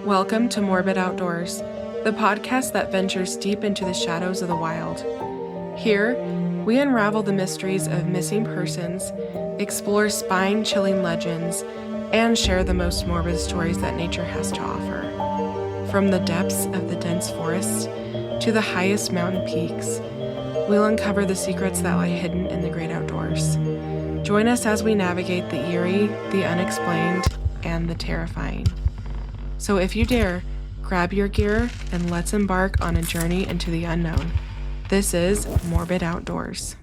Welcome to Morbid Outdoors, the podcast that ventures deep into the shadows of the wild. Here, we unravel the mysteries of missing persons, explore spine-chilling legends, and share the most morbid stories that nature has to offer. From the depths of the dense forests to the highest mountain peaks, we'll uncover the secrets that lie hidden in the great outdoors. Join us as we navigate the eerie, the unexplained, and the terrifying. So if you dare, grab your gear and let's embark on a journey into the unknown. This is Morbid Outdoors.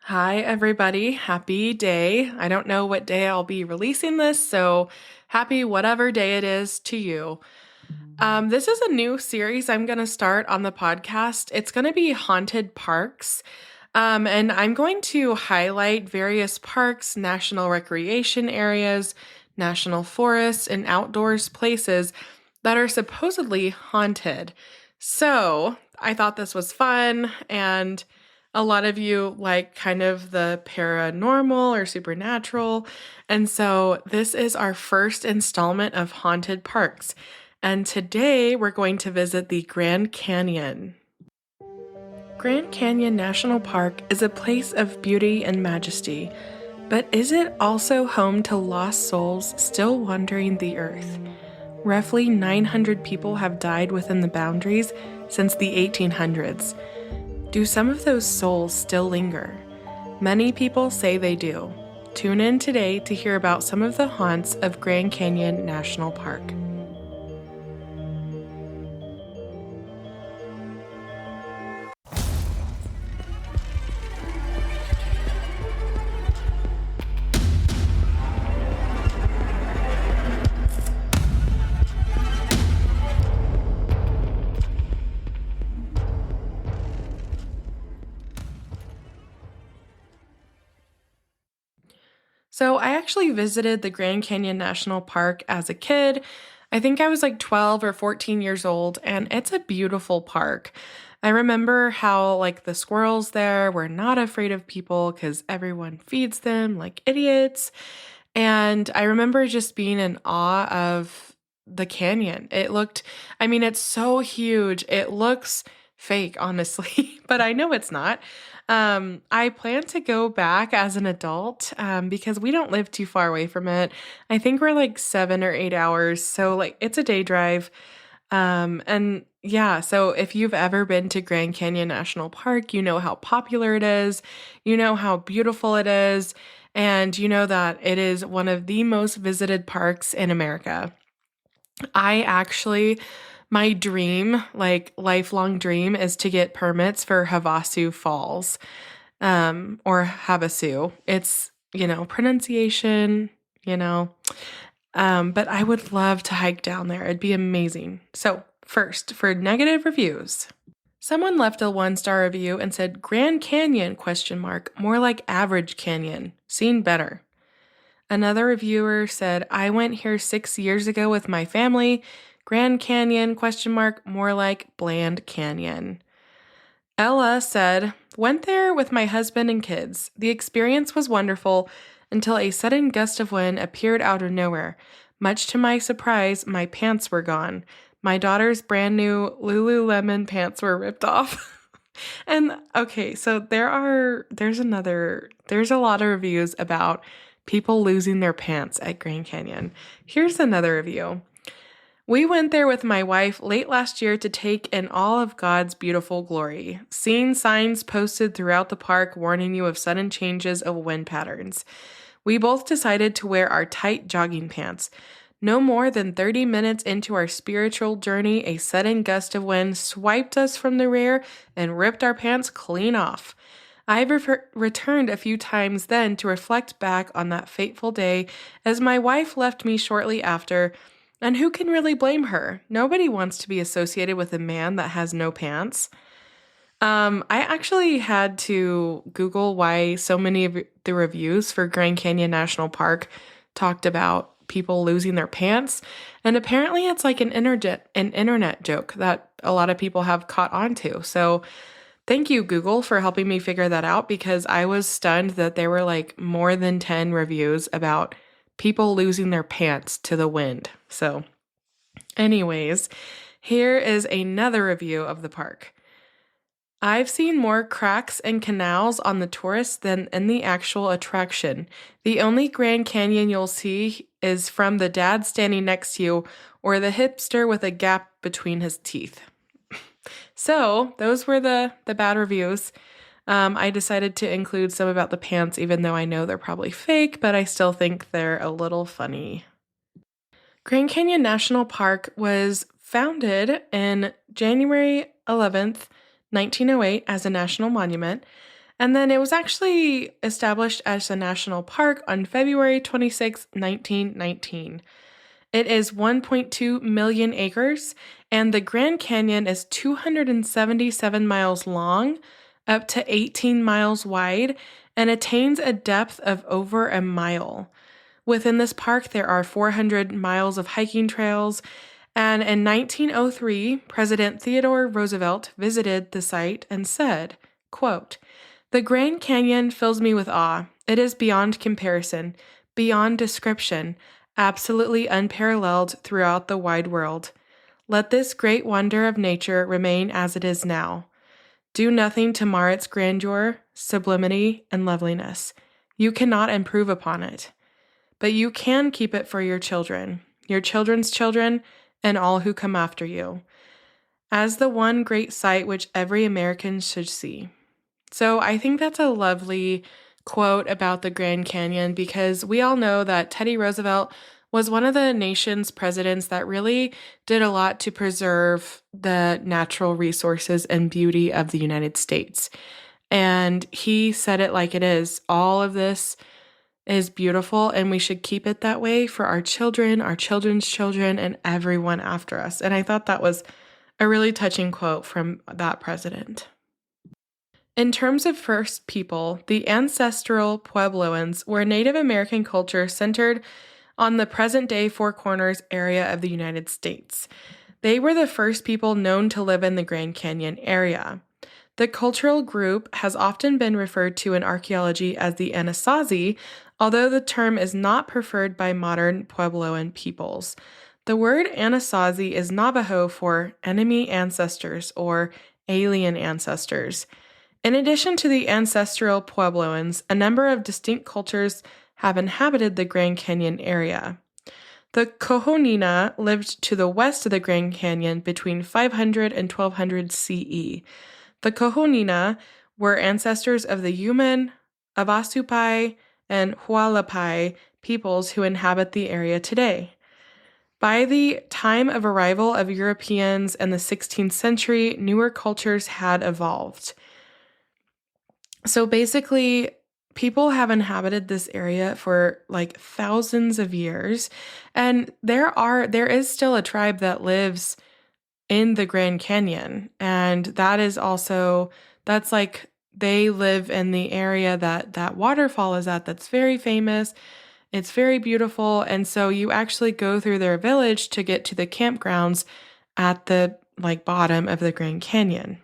Hi, everybody. Happy day. I don't know what day I'll be releasing this, so happy whatever day it is to you. This is a new series I'm going to start on the podcast. It's going to be haunted parks, and I'm going to highlight various parks, national recreation areas, national forests, and outdoors places that are supposedly haunted. So I thought this was fun, and a lot of you like kind of the paranormal or supernatural. And so this is our first installment of haunted parks. And today we're going to visit the Grand Canyon. Grand Canyon National Park is a place of beauty and majesty, but is it also home to lost souls still wandering the earth? Roughly 900 people have died within the boundaries since the 1800s. Do some of those souls still linger? Many people say they do. Tune in today to hear about some of the haunts of Grand Canyon National Park. So I actually visited the Grand Canyon National Park as a kid. I think I was like 12 or 14 years old, and it's a beautiful park. I remember how like the squirrels there were not afraid of people because everyone feeds them like idiots. And I remember just being in awe of the canyon. It's so huge. It looks fake, honestly, but I know it's not. I plan to go back as an adult because we don't live too far away from it. I think we're like 7 or 8 hours. So like it's a day drive. And yeah, so if you've ever been to Grand Canyon National Park, you know how popular it is, you know how beautiful it is, and you know that it is one of the most visited parks in America. My dream, like lifelong dream, is to get permits for Havasu Falls, or Havasu. It's, pronunciation, but I would love to hike down there. It'd be amazing. So first, for negative reviews. Someone left a 1-star review and said, Grand Canyon, ? More like average canyon. Seen better. Another reviewer said, I went here 6 years ago with my family. Grand Canyon, ? More like bland canyon. Ella said, went there with my husband and kids. The experience was wonderful until a sudden gust of wind appeared out of nowhere. Much to my surprise, my pants were gone. My daughter's brand new Lululemon pants were ripped off. And okay, so there's a lot of reviews about people losing their pants at Grand Canyon. Here's another review. We went there with my wife late last year to take in all of God's beautiful glory. Seeing signs posted throughout the park warning you of sudden changes of wind patterns. We both decided to wear our tight jogging pants. No more than 30 minutes into our spiritual journey, a sudden gust of wind swiped us from the rear and ripped our pants clean off. I've returned a few times then to reflect back on that fateful day as my wife left me shortly after. And who can really blame her? Nobody wants to be associated with a man that has no pants. I actually had to Google why so many of the reviews for Grand Canyon National Park talked about people losing their pants. And apparently it's like an internet joke that a lot of people have caught on to. So thank you, Google, for helping me figure that out, because I was stunned that there were like more than 10 reviews about people losing their pants to the wind. So anyways, here is another review of the park. I've seen more cracks and canals on the tourists than in the actual attraction. The only Grand Canyon you'll see is from the dad standing next to you or the hipster with a gap between his teeth. So those were the bad reviews. I decided to include some about the pants, even though I know they're probably fake, but I still think they're a little funny. Grand Canyon National Park was founded in January 11th, 1908 as a national monument, and then it was actually established as a national park on February 26, 1919. It is 1.2 million acres, and the Grand Canyon is 277 miles long, up to 18 miles wide, and attains a depth of over a mile. Within this park, there are 400 miles of hiking trails, and in 1903, President Theodore Roosevelt visited the site and said, quote, "The Grand Canyon fills me with awe. It is beyond comparison, beyond description, absolutely unparalleled throughout the wide world. Let this great wonder of nature remain as it is now. Do nothing to mar its grandeur, sublimity, and loveliness. You cannot improve upon it. But you can keep it for your children, your children's children, and all who come after you, as the one great sight which every American should see." So I think that's a lovely quote about the Grand Canyon, because we all know that Teddy Roosevelt was one of the nation's presidents that really did a lot to preserve the natural resources and beauty of the United States. And he said it like it is. All of this is beautiful, and we should keep it that way for our children, our children's children, and everyone after us. And I thought that was a really touching quote from that president. In terms of first people, the ancestral Puebloans were Native American culture centered on the present-day Four Corners area of the United States. They were the first people known to live in the Grand Canyon area. The cultural group has often been referred to in archaeology as the Anasazi, although the term is not preferred by modern Puebloan peoples. The word Anasazi is Navajo for enemy ancestors or alien ancestors. In addition to the ancestral Puebloans, a number of distinct cultures have inhabited the Grand Canyon area. The Kohonina lived to the west of the Grand Canyon between 500 and 1200 CE. The Kohonina were ancestors of the Yuman, Havasupai, and Hualapai peoples who inhabit the area today. By the time of arrival of Europeans in the 16th century, newer cultures had evolved. So basically, people have inhabited this area for like thousands of years, and there is still a tribe that lives in the Grand Canyon, and that's like they live in the area that waterfall is at. That's very famous. It's very beautiful, and so you actually go through their village to get to the campgrounds at the bottom of the Grand Canyon.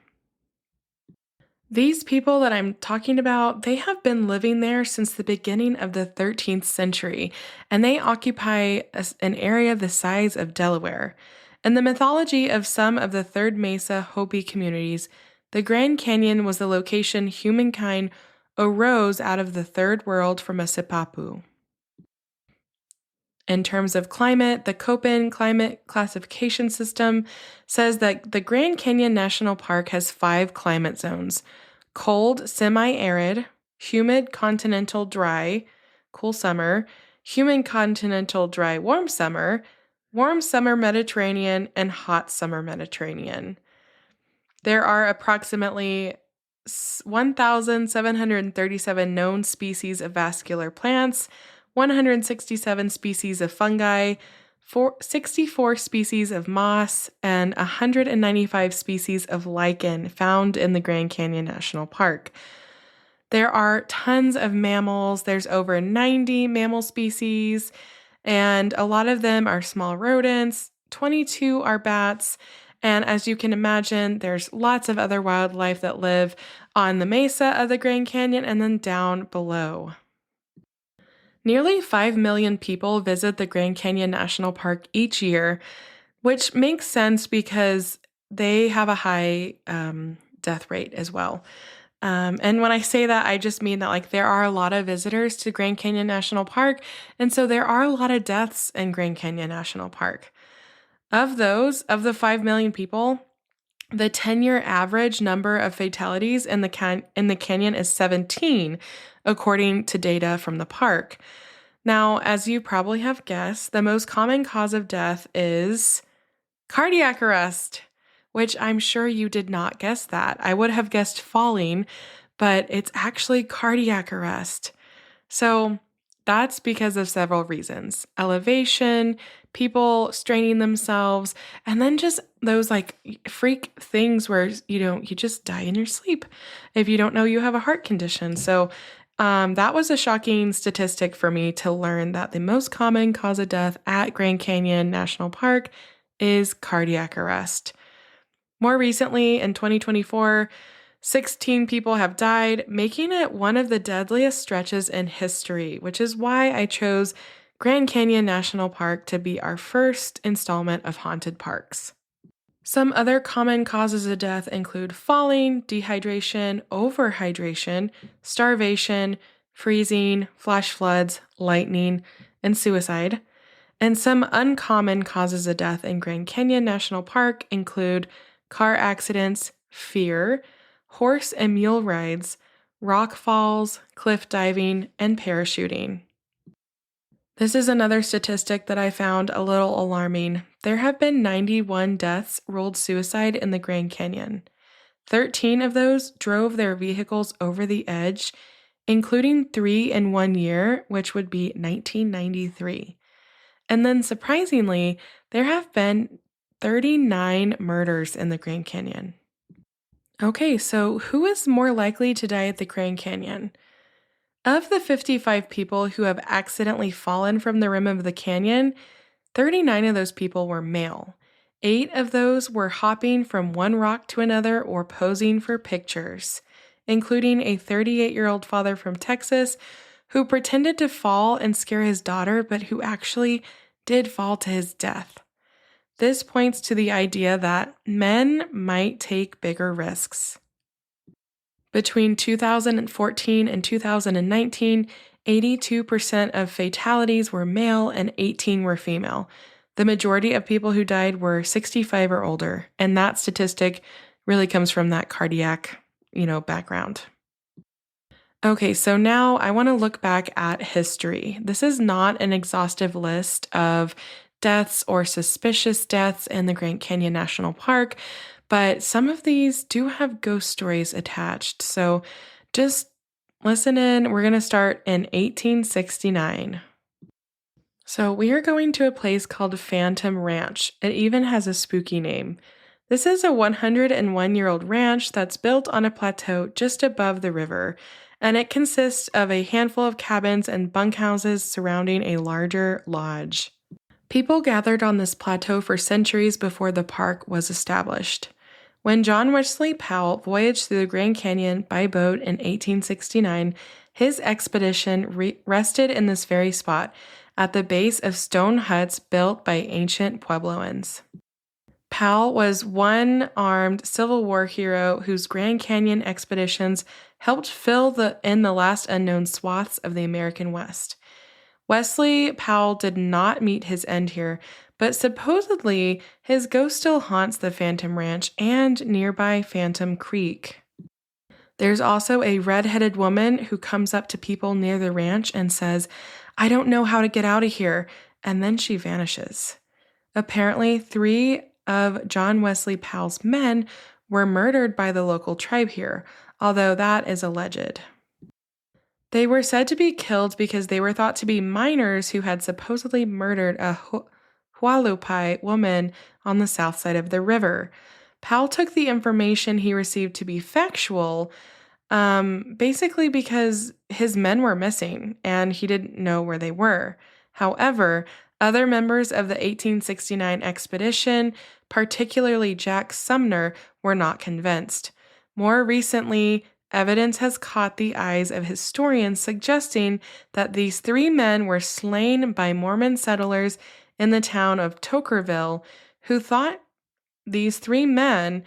These people that I'm talking about, they have been living there since the beginning of the 13th century, and they occupy an area the size of Delaware. In the mythology of some of the Third Mesa Hopi communities, the Grand Canyon was the location humankind arose out of the Third World from a Sipapu. In terms of climate, the Köppen climate classification system says that the Grand Canyon National Park has 5 climate zones: cold, semi-arid, humid, continental, dry, cool summer, humid, continental, dry, warm summer Mediterranean, and hot summer Mediterranean. There are approximately 1,737 known species of vascular plants, 167 species of fungi, 64 species of moss, and 195 species of lichen found in the Grand Canyon National Park. There are tons of mammals. There's over 90 mammal species, and a lot of them are small rodents, 22 are bats, and as you can imagine, there's lots of other wildlife that live on the mesa of the Grand Canyon and then down below. Nearly 5 million people visit the Grand Canyon National Park each year, which makes sense because they have a high death rate as well. And when I say that, I just mean that like there are a lot of visitors to Grand Canyon National Park, and so there are a lot of deaths in Grand Canyon National Park. Of the 5 million people, the 10-year average number of fatalities in the canyon is 17, according to data from the park. Now, as you probably have guessed, the most common cause of death is cardiac arrest, which I'm sure you did not guess that. I would have guessed falling, but it's actually cardiac arrest. So that's because of several reasons: elevation, people straining themselves, and then just those like freak things where you just die in your sleep if you don't know you have a heart condition. So that was a shocking statistic for me to learn that the most common cause of death at Grand Canyon National Park is cardiac arrest. More recently, in 2024, 16 people have died, making it one of the deadliest stretches in history, which is why I chose Grand Canyon National Park to be our first installment of haunted parks. Some other common causes of death include falling, dehydration, overhydration, starvation, freezing, flash floods, lightning, and suicide. And some uncommon causes of death in Grand Canyon National Park include car accidents, fear, horse and mule rides, rock falls, cliff diving, and parachuting. This is another statistic that I found a little alarming. There have been 91 deaths ruled suicide in the Grand Canyon. 13 of those drove their vehicles over the edge, including 3 in 1 year, which would be 1993. And then surprisingly, there have been 39 murders in the Grand Canyon. Okay, so who is more likely to die at the Grand Canyon? Of the 55 people who have accidentally fallen from the rim of the canyon, 39 of those people were male. 8 of those were hopping from one rock to another or posing for pictures, including a 38-year-old father from Texas who pretended to fall and scare his daughter, but who actually did fall to his death. This points to the idea that men might take bigger risks. Between 2014 and 2019, 82% of fatalities were male and 18 were female. The majority of people who died were 65 or older, and that statistic really comes from that cardiac, background. Okay, so now I want to look back at history. This is not an exhaustive list of deaths or suspicious deaths in the Grand Canyon National Park, but some of these do have ghost stories attached. So just listen in. We're going to start in 1869. So we are going to a place called Phantom Ranch. It even has a spooky name. This is a 101-year-old ranch that's built on a plateau just above the river, and it consists of a handful of cabins and bunkhouses surrounding a larger lodge. People gathered on this plateau for centuries before the park was established. When John Wesley Powell voyaged through the Grand Canyon by boat in 1869, his expedition rested in this very spot at the base of stone huts built by ancient Puebloans. Powell was one armed Civil War hero whose Grand Canyon expeditions helped fill in the last unknown swaths of the American West. Wesley Powell did not meet his end here, but supposedly his ghost still haunts the Phantom Ranch and nearby Phantom Creek. There's also a red-headed woman who comes up to people near the ranch and says, "I don't know how to get out of here," and then she vanishes. Apparently, 3 of John Wesley Powell's men were murdered by the local tribe here, although that is alleged. They were said to be killed because they were thought to be miners who had supposedly murdered a Hualupai woman on the south side of the river. Powell took the information he received to be factual, basically because his men were missing and he didn't know where they were. However, other members of the 1869 expedition, particularly Jack Sumner, were not convinced. More recently, evidence has caught the eyes of historians suggesting that these 3 men were slain by Mormon settlers in the town of Tokerville, who thought these 3 men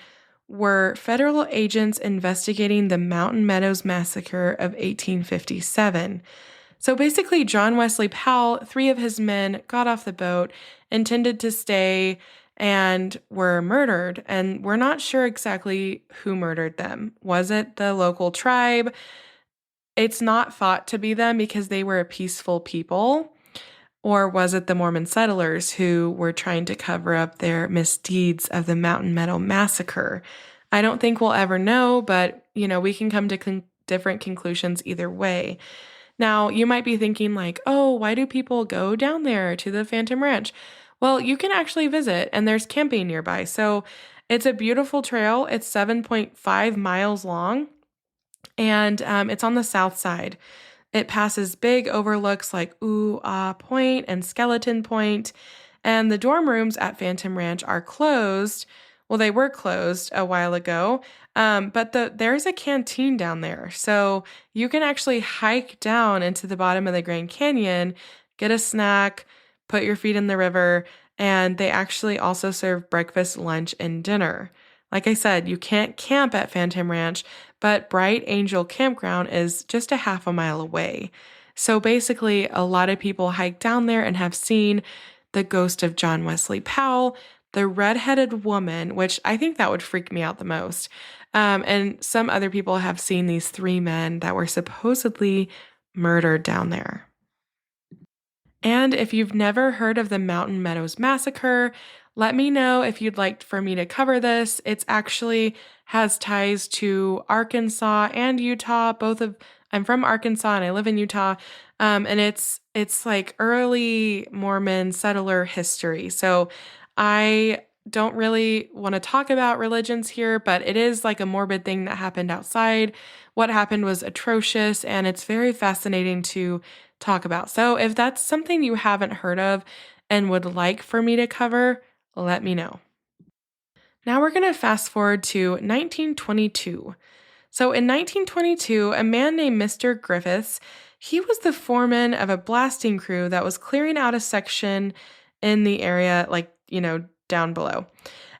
were federal agents investigating the Mountain Meadows Massacre of 1857. So basically, John Wesley Powell, 3 of his men got off the boat, intended to stay, and were murdered. And we're not sure exactly who murdered them. Was it the local tribe? It's not thought to be them because they were a peaceful people. Or was it the Mormon settlers who were trying to cover up their misdeeds of the Mountain Meadow Massacre? I don't think we'll ever know, but, we can come to different conclusions either way. Now, you might be thinking like, oh, why do people go down there to the Phantom Ranch? Well, you can actually visit, and there's camping nearby. So it's a beautiful trail. It's 7.5 miles long, and it's on the south side. It passes big overlooks like Ooh Ah Point and Skeleton Point, and the dorm rooms at Phantom Ranch are closed. Well, they were closed a while ago, but there's a canteen down there, so you can actually hike down into the bottom of the Grand Canyon, get a snack, put your feet in the river, and they actually also serve breakfast, lunch, and dinner. Like I said, you can't camp at Phantom Ranch, but Bright Angel Campground is just a half a mile away. So basically, a lot of people hike down there and have seen the ghost of John Wesley Powell, the redheaded woman, which I think that would freak me out the most. And some other people have seen these 3 men that were supposedly murdered down there. And if you've never heard of the Mountain Meadows Massacre, let me know if you'd like for me to cover this. It's actually has ties to Arkansas and Utah. I'm from Arkansas and I live in Utah. And it's like early Mormon settler history. So I don't really want to talk about religions here, but it is like a morbid thing that happened outside. What happened was atrocious, and it's very fascinating to talk about. So if that's something you haven't heard of and would like for me to cover, let me know. Now we're going to fast forward to 1922. So in 1922, a man named Mr. Griffiths, he was the foreman of a blasting crew that was clearing out a section in the area, down below.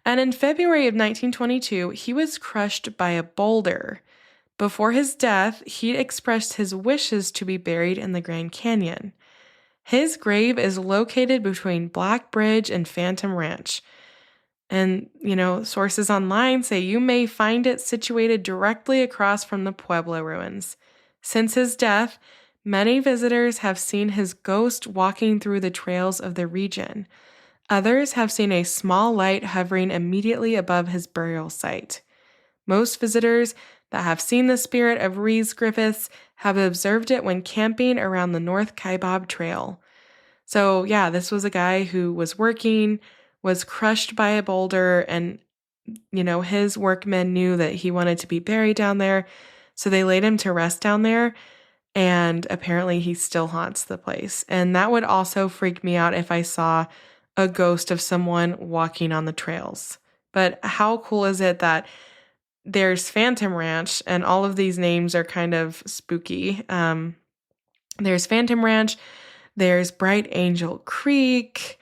And in February of 1922, he was crushed by a boulder. Before his death, he expressed his wishes to be buried in the Grand Canyon. His grave is located between Black Bridge and Phantom Ranch. And, sources online say you may find it situated directly across from the Pueblo ruins. Since his death, many visitors have seen his ghost walking through the trails of the region. Others have seen a small light hovering immediately above his burial site. Most visitors that have seen the spirit of Reese Griffiths have observed it when camping around the North Kaibab Trail. So yeah, this was a guy who was working, was crushed by a boulder, and, his workmen knew that he wanted to be buried down there, so they laid him to rest down there, and apparently he still haunts the place. And that would also freak me out if I saw a ghost of someone walking on the trails. But how cool is it that there's Phantom Ranch, and all of these names are kind of spooky. There's Phantom Ranch, there's Bright Angel Creek,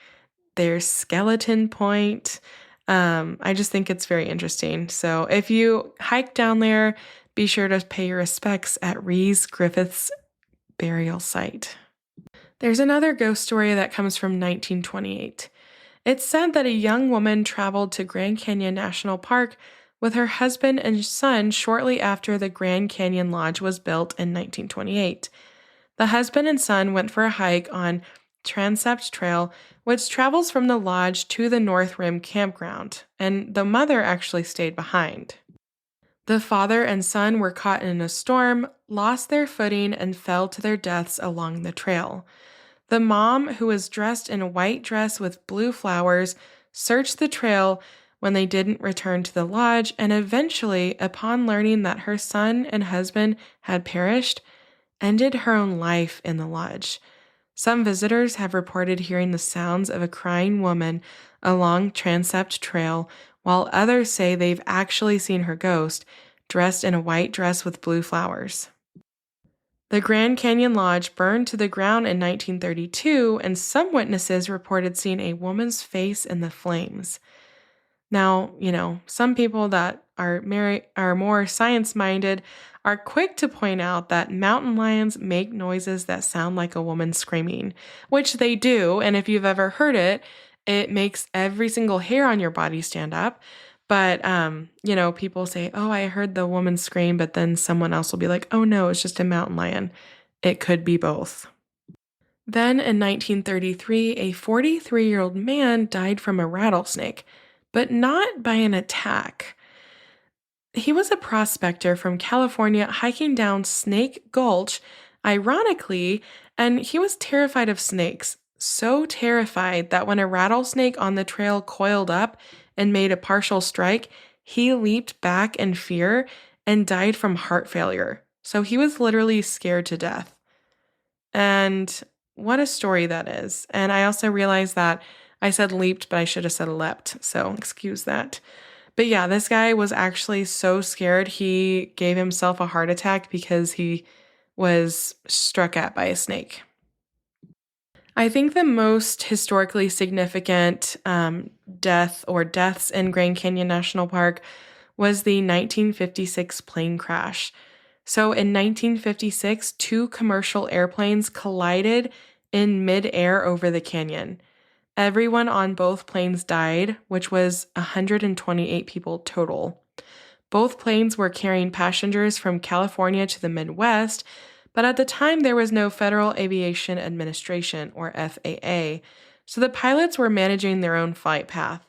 there's Skeleton Point. I just think it's very interesting. So if you hike down there, be sure to pay your respects at Reese Griffiths' burial site. There's another ghost story that comes from 1928. It's said that a young woman traveled to Grand Canyon National Park with her husband and son shortly after the Grand Canyon Lodge was built in 1928. The husband and son went for a hike on Transept Trail, which travels from the lodge to the North Rim campground, and the mother actually stayed behind. The father and son were caught in a storm, lost their footing, and fell to their deaths along the trail. The mom, who was dressed in a white dress with blue flowers, searched the trail when they didn't return to the lodge, and eventually, upon learning that her son and husband had perished, ended her own life in the lodge. Some visitors have reported hearing the sounds of a crying woman along Transept Trail, while others say they've actually seen her ghost, dressed in a white dress with blue flowers. The Grand Canyon Lodge burned to the ground in 1932, and some witnesses reported seeing a woman's face in the flames. Now, some people that are more science-minded are quick to point out that mountain lions make noises that sound like a woman screaming, which they do, and if you've ever heard it, it makes every single hair on your body stand up. But, people say, oh, I heard the woman scream, but then someone else will be like, oh no, it's just a mountain lion. It could be both. Then in 1933, a 43-year-old man died from a rattlesnake, but not by an attack. He was a prospector from California hiking down Snake Gulch, ironically, and he was terrified of snakes, so terrified that when a rattlesnake on the trail coiled up and made a partial strike, he leaped back in fear and died from heart failure. So he was literally scared to death. And what a story that is. And I also realized that I said leaped, but I should have said leapt. So excuse that. But yeah, this guy was actually so scared he gave himself a heart attack because he was struck at by a snake. I think the most historically significant deaths in Grand Canyon National Park was the 1956 plane crash. So in 1956, 2 commercial airplanes collided in midair over the canyon. Everyone on both planes died, which was 128 people total. Both planes were carrying passengers from California to the Midwest, but at the time there was no Federal Aviation Administration, or FAA, so the pilots were managing their own flight path.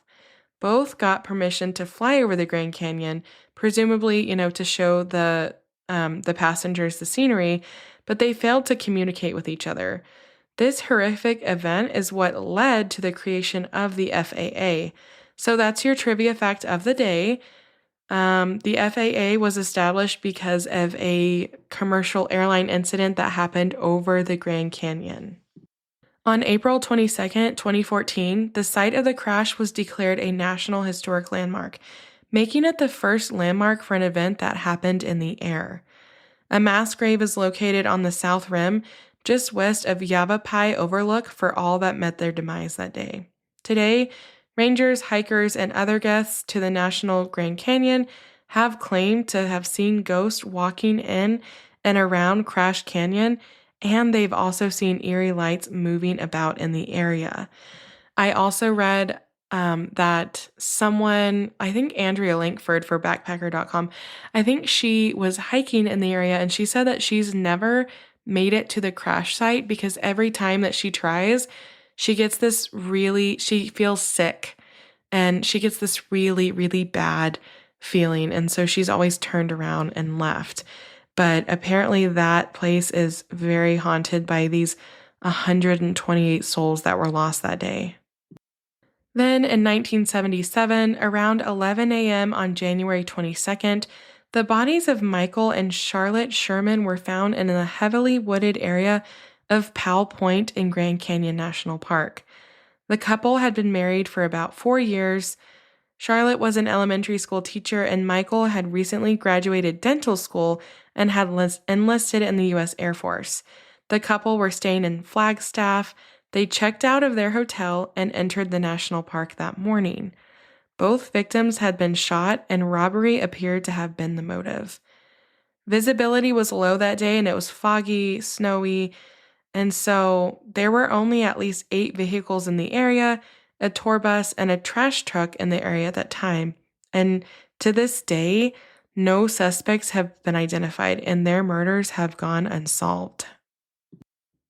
Both got permission to fly over the Grand Canyon, presumably, to show the passengers the scenery, but they failed to communicate with each other. This horrific event is what led to the creation of the FAA. So that's your trivia fact of the day. The FAA was established because of a commercial airline incident that happened over the Grand Canyon. On April 22nd, 2014, the site of the crash was declared a National Historic Landmark, making it the first landmark for an event that happened in the air. A mass grave is located on the south rim, just west of Yavapai Overlook, for all that met their demise that day. Today, rangers, hikers, and other guests to the National Grand Canyon have claimed to have seen ghosts walking in and around Crash Canyon, and they've also seen eerie lights moving about in the area. I also read that someone, I think Andrea Lankford for backpacker.com, I think she was hiking in the area and she said that she's never made it to the crash site because every time that she tries, she feels sick and she gets this really, really bad feeling. And so she's always turned around and left. But apparently that place is very haunted by these 128 souls that were lost that day. Then in 1977, around 11 a.m. on January 22nd, the bodies of Michael and Charlotte Sherman were found in a heavily wooded area of Powell Point in Grand Canyon National Park. The couple had been married for about 4 years. Charlotte was an elementary school teacher, and Michael had recently graduated dental school and had enlisted in the U.S. Air Force. The couple were staying in Flagstaff. They checked out of their hotel and entered the national park that morning. Both victims had been shot, and robbery appeared to have been the motive. Visibility was low that day, and it was foggy, snowy, and so there were only at least 8 vehicles in the area, a tour bus, and a trash truck in the area at that time. And to this day, no suspects have been identified, and their murders have gone unsolved.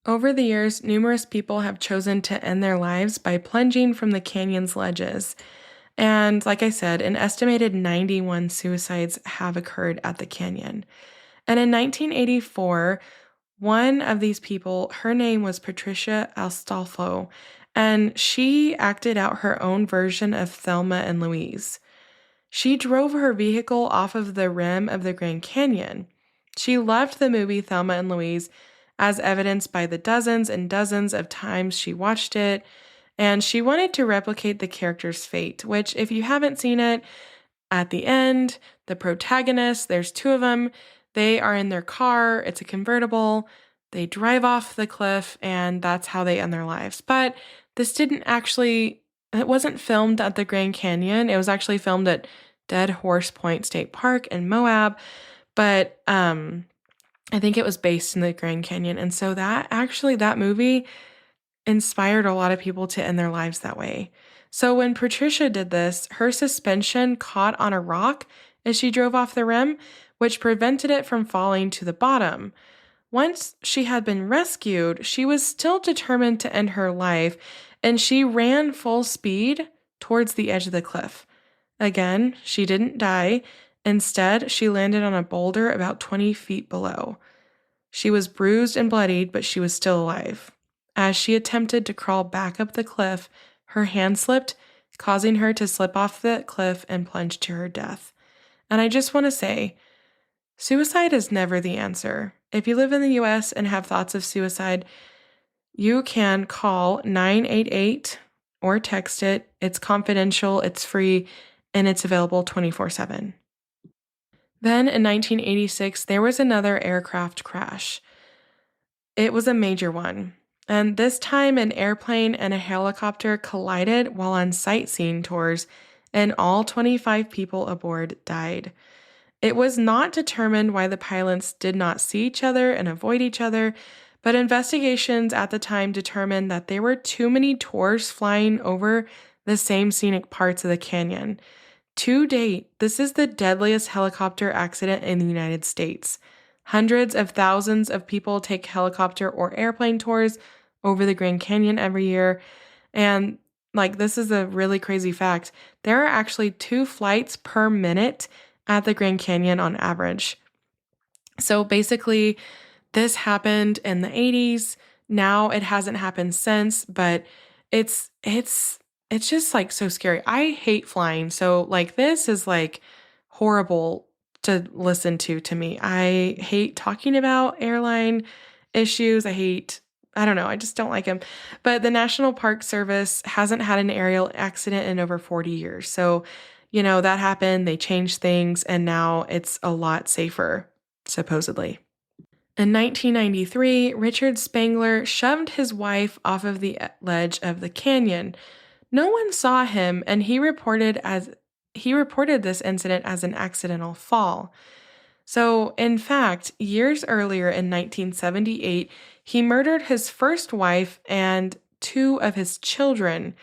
Over the years, numerous people have chosen to end their lives by plunging from the canyon's ledges. And like I said, an estimated 91 suicides have occurred at the canyon. And in 1984, one of these people, her name was Patricia Astolfo, and she acted out her own version of Thelma and Louise. She drove her vehicle off of the rim of the Grand Canyon. She loved the movie Thelma and Louise, as evidenced by the dozens and dozens of times she watched it. And she wanted to replicate the character's fate, which, if you haven't seen it, at the end, the protagonists, there's two of them, they are in their car, it's a convertible, they drive off the cliff, and that's how they end their lives. But this it wasn't filmed at the Grand Canyon. It was actually filmed at Dead Horse Point State Park in Moab, but I think it was based in the Grand Canyon. And so that movie inspired a lot of people to end their lives that way. So when Patricia did this, her suspension caught on a rock as she drove off the rim, which prevented it from falling to the bottom. Once she had been rescued, she was still determined to end her life, and she ran full speed towards the edge of the cliff. Again, she didn't die. Instead, she landed on a boulder about 20 feet below. She was bruised and bloodied, but she was still alive. As she attempted to crawl back up the cliff, her hand slipped, causing her to slip off the cliff and plunge to her death. And I just want to say, suicide is never the answer. If you live in the US and have thoughts of suicide, you can call 988 or text it. It's confidential, it's free, and it's available 24/7. Then in 1986, there was another aircraft crash. It was a major one. And this time, an airplane and a helicopter collided while on sightseeing tours, and all 25 people aboard died. It was not determined why the pilots did not see each other and avoid each other, but investigations at the time determined that there were too many tours flying over the same scenic parts of the canyon. To date, this is the deadliest helicopter accident in the United States. Hundreds of thousands of people take helicopter or airplane tours over the Grand Canyon every year. And this is a really crazy fact. There are actually 2 flights per minute at the Grand Canyon on average. So basically, this happened in the 80s. Now it hasn't happened since, but it's just so scary. I hate flying. So this is horrible to listen to me. I hate talking about airline issues. I don't know, I just don't like them. But the National Park Service hasn't had an aerial accident in over 40 years. So, that happened, they changed things, and now it's a lot safer, supposedly. In 1993, Richard Spangler shoved his wife off of the ledge of the canyon. No one saw him, and he reported this incident as an accidental fall. So, in fact, years earlier in 1978, he murdered his first wife and 2 of his children.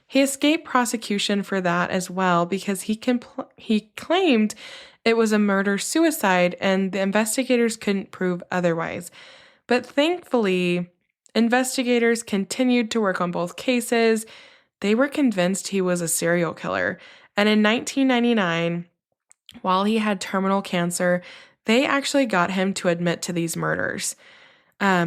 He escaped prosecution for that as well because he claimed it was a murder-suicide and the investigators couldn't prove otherwise. But thankfully, investigators continued to work on both cases. They were convinced he was a serial killer. And in 1999, while he had terminal cancer, they actually got him to admit to these murders.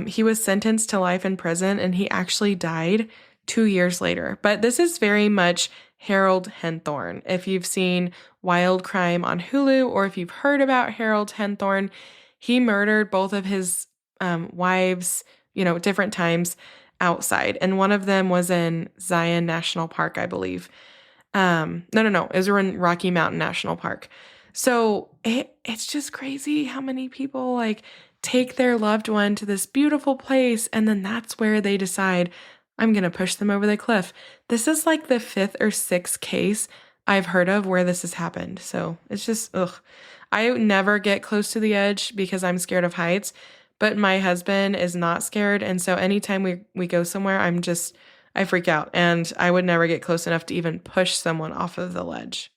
He was sentenced to life in prison, and he actually died 2 years later. But this is very much Harold Henthorne. If you've seen Wild Crime on Hulu, or if you've heard about Harold Henthorne, he murdered both of his wives, different times outside. And one of them was in Zion National Park, I believe. No. It was in Rocky Mountain National Park. So it's just crazy how many people take their loved one to this beautiful place, and then that's where they decide, I'm going to push them over the cliff. This is the 5th or 6th case I've heard of where this has happened. So it's just, ugh. I never get close to the edge because I'm scared of heights, but my husband is not scared. And so anytime we go somewhere, I freak out, and I would never get close enough to even push someone off of the ledge.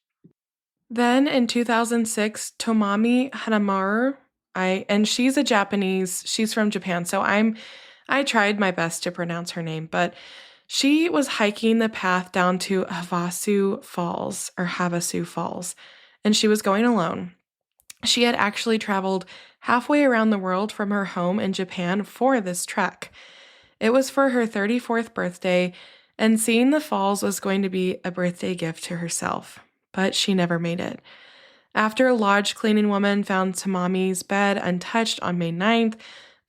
Then in 2006, Tomami Hanamaru, and she's she's from Japan. So I tried my best to pronounce her name, but she was hiking the path down to Havasu Falls, and she was going alone. She had actually traveled halfway around the world from her home in Japan for this trek. It was for her 34th birthday, and seeing the falls was going to be a birthday gift to herself, but she never made it. After a lodge cleaning woman found Tamami's bed untouched on May 9th,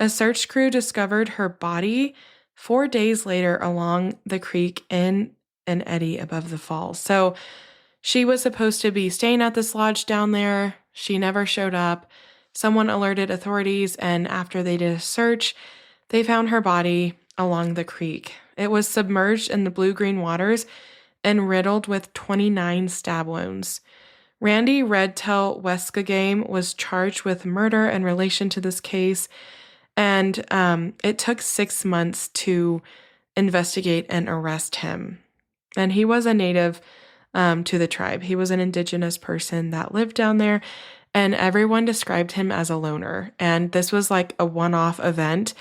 A search crew discovered her body 4 days later along the creek in an eddy above the falls. So she was supposed to be staying at this lodge down there. She never showed up. Someone alerted authorities, and after they did a search, they found her body along the creek. It was submerged in the blue-green waters and riddled with 29 stab wounds. Randy Redtail Weskagame was charged with murder in relation to this case, and it took 6 months to investigate and arrest him. And he was a native to the tribe. He was an indigenous person that lived down there, and everyone described him as a loner. And this was like a one-off event,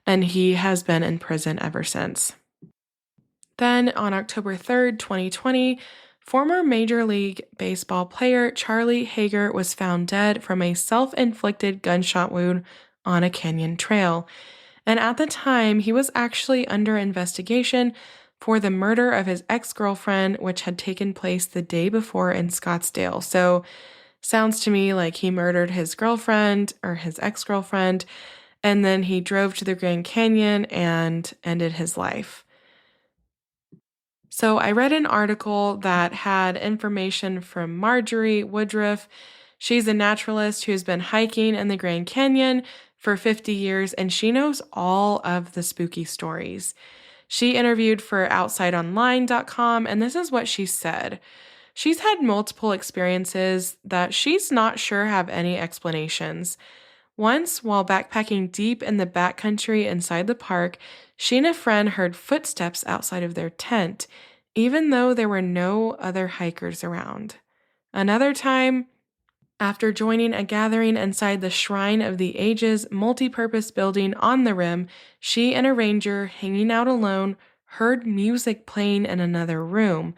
and he has been in prison ever since. Then on October 3rd, 2020, former Major League Baseball player Charlie Hager was found dead from a self-inflicted gunshot wound on a canyon trail. And at the time, he was actually under investigation for the murder of his ex-girlfriend, which had taken place the day before in Scottsdale. So sounds to me like he murdered his girlfriend or his ex-girlfriend, and then he drove to the Grand Canyon and ended his life. So I read an article that had information from Marjorie Woodruff. She's a naturalist who's been hiking in the Grand Canyon for 50 years, and she knows all of the spooky stories. She interviewed for OutsideOnline.com, and this is what she said. She's had multiple experiences that she's not sure have any explanations. Once, while backpacking deep in the backcountry inside the park, she and a friend heard footsteps outside of their tent, even though there were no other hikers around. Another time, after joining a gathering inside the Shrine of the Ages multi-purpose building on the rim, she and a ranger hanging out alone heard music playing in another room.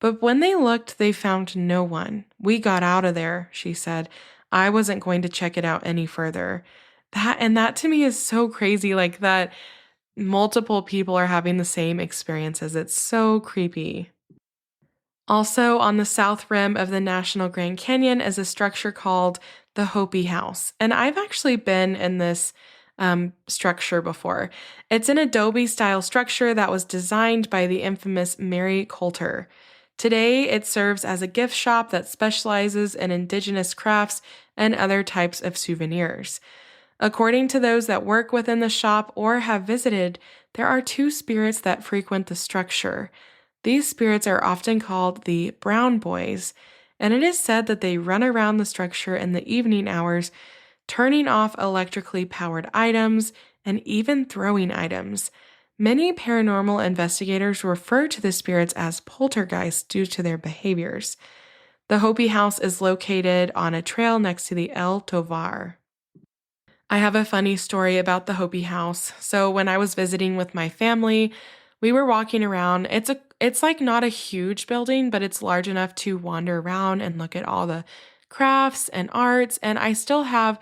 But when they looked, they found no one. "We got out of there," she said. "I wasn't going to check it out any further." That to me is so crazy, like that multiple people are having the same experiences. It's so creepy. Also, on the south rim of the National Grand Canyon is a structure called the Hopi House. And I've actually been in this structure before. It's an adobe-style structure that was designed by the infamous Mary Coulter. Today, it serves as a gift shop that specializes in indigenous crafts and other types of souvenirs. According to those that work within the shop or have visited, there are 2 spirits that frequent the structure. These spirits are often called the Brown Boys, and it is said that they run around the structure in the evening hours, turning off electrically powered items and even throwing items. Many paranormal investigators refer to the spirits as poltergeists due to their behaviors. The Hopi House is located on a trail next to the El Tovar. I have a funny story about the Hopi House. So when I was visiting with my family, we were walking around. It's like not a huge building, but it's large enough to wander around and look at all the crafts and arts. And I still have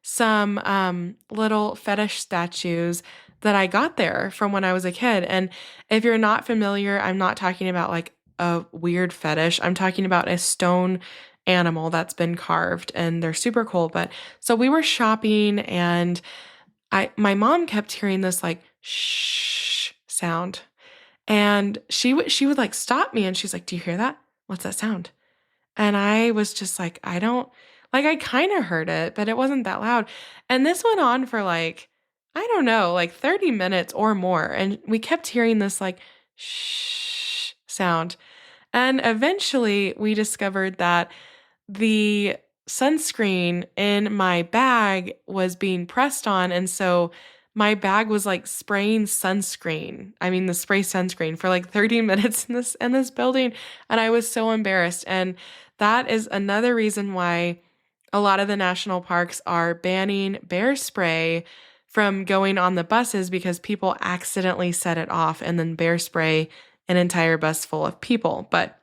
some little fetish statues that I got there from when I was a kid. And if you're not familiar, I'm not talking about like a weird fetish. I'm talking about a stone animal that's been carved, and they're super cool. But so we were shopping, and my mom kept hearing this like shh sound, and she would like stop me, and she's like, "Do you hear that? What's that sound?" And I was just like, I kind of heard it, but it wasn't that loud. And this went on for like, I don't know, like 30 minutes or more. And we kept hearing this like shh sound. And eventually we discovered that the sunscreen in my bag was being pressed on. And so my bag was like spraying sunscreen. I mean, the spray sunscreen for like 30 minutes in this building. And I was so embarrassed. And that is another reason why a lot of the national parks are banning bear spray from going on the buses, because people accidentally set it off and then bear spray an entire bus full of people. But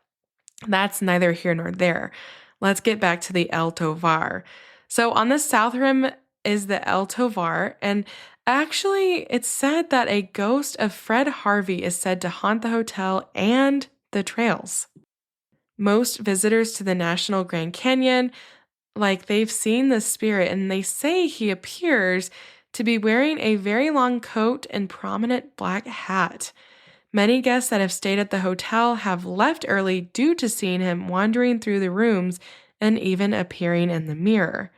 that's neither here nor there. Let's get back to the El Tovar. So on the south rim is the El Tovar, and actually it's said that a ghost of Fred Harvey is said to haunt the hotel and the trails. Most visitors to the National Grand Canyon, like they've seen the spirit, and they say he appears to be wearing a very long coat and prominent black hat. Many guests that have stayed at the hotel have left early due to seeing him wandering through the rooms and even appearing in the mirror.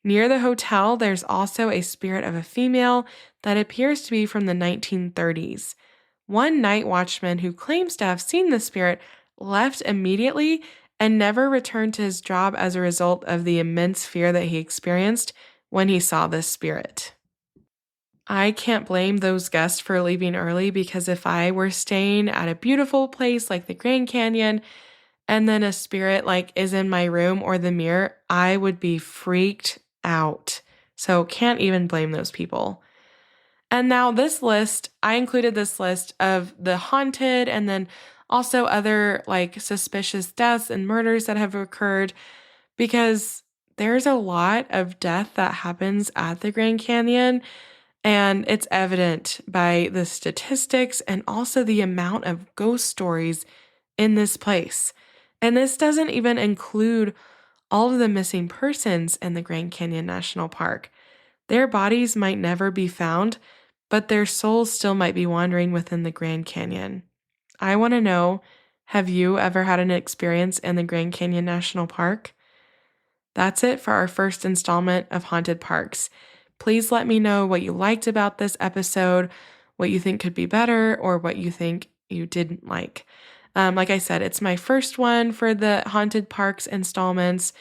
Near the hotel, there's also a spirit of a female that appears to be from the 1930s. One night watchman who claims to have seen the spirit left immediately and never returned to his job as a result of the immense fear that he experienced when he saw this spirit. I can't blame those guests for leaving early, because if I were staying at a beautiful place like the Grand Canyon and then a spirit is in my room or the mirror, I would be freaked out. So can't even blame those people. And now this list, I included this list of the haunted and then also other suspicious deaths and murders that have occurred, because there's a lot of death that happens at the Grand Canyon, and it's evident by the statistics and also the amount of ghost stories in this place. And this doesn't even include all of the missing persons in the Grand Canyon National Park. Their bodies might never be found, but their souls still might be wandering within the Grand Canyon. I want to know, have you ever had an experience in the Grand Canyon National Park? That's it for our first installment of Haunted Parks. Please let me know what you liked about this episode, what you think could be better, or what you think you didn't like. Like I said, it's my first one for the Haunted Parks installments,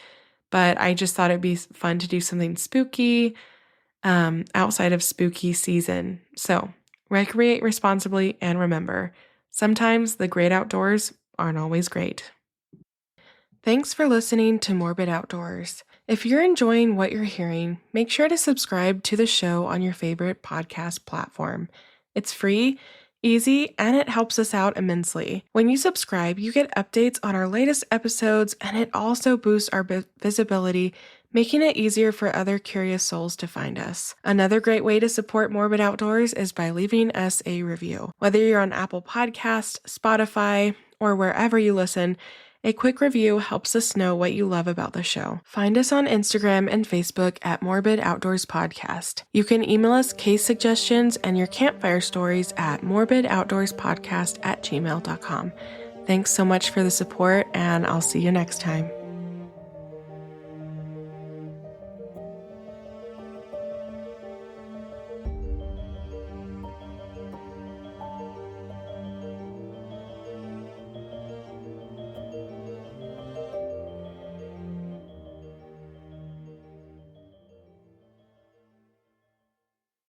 but I just thought it'd be fun to do something spooky outside of spooky season. So recreate responsibly, and remember, sometimes the great outdoors aren't always great. Thanks for listening to Morbid Outdoors. If you're enjoying what you're hearing, make sure to subscribe to the show on your favorite podcast platform. It's free, easy, and it helps us out immensely. When you subscribe, you get updates on our latest episodes, and it also boosts our visibility, making it easier for other curious souls to find us. Another great way to support Morbid Outdoors is by leaving us a review. Whether you're on Apple Podcasts, Spotify, or wherever you listen, a quick review helps us know what you love about the show. Find us on Instagram and Facebook at Morbid Outdoors Podcast. You can email us case suggestions and your campfire stories at morbidoutdoorspodcast@gmail.com. Thanks so much for the support, and I'll see you next time.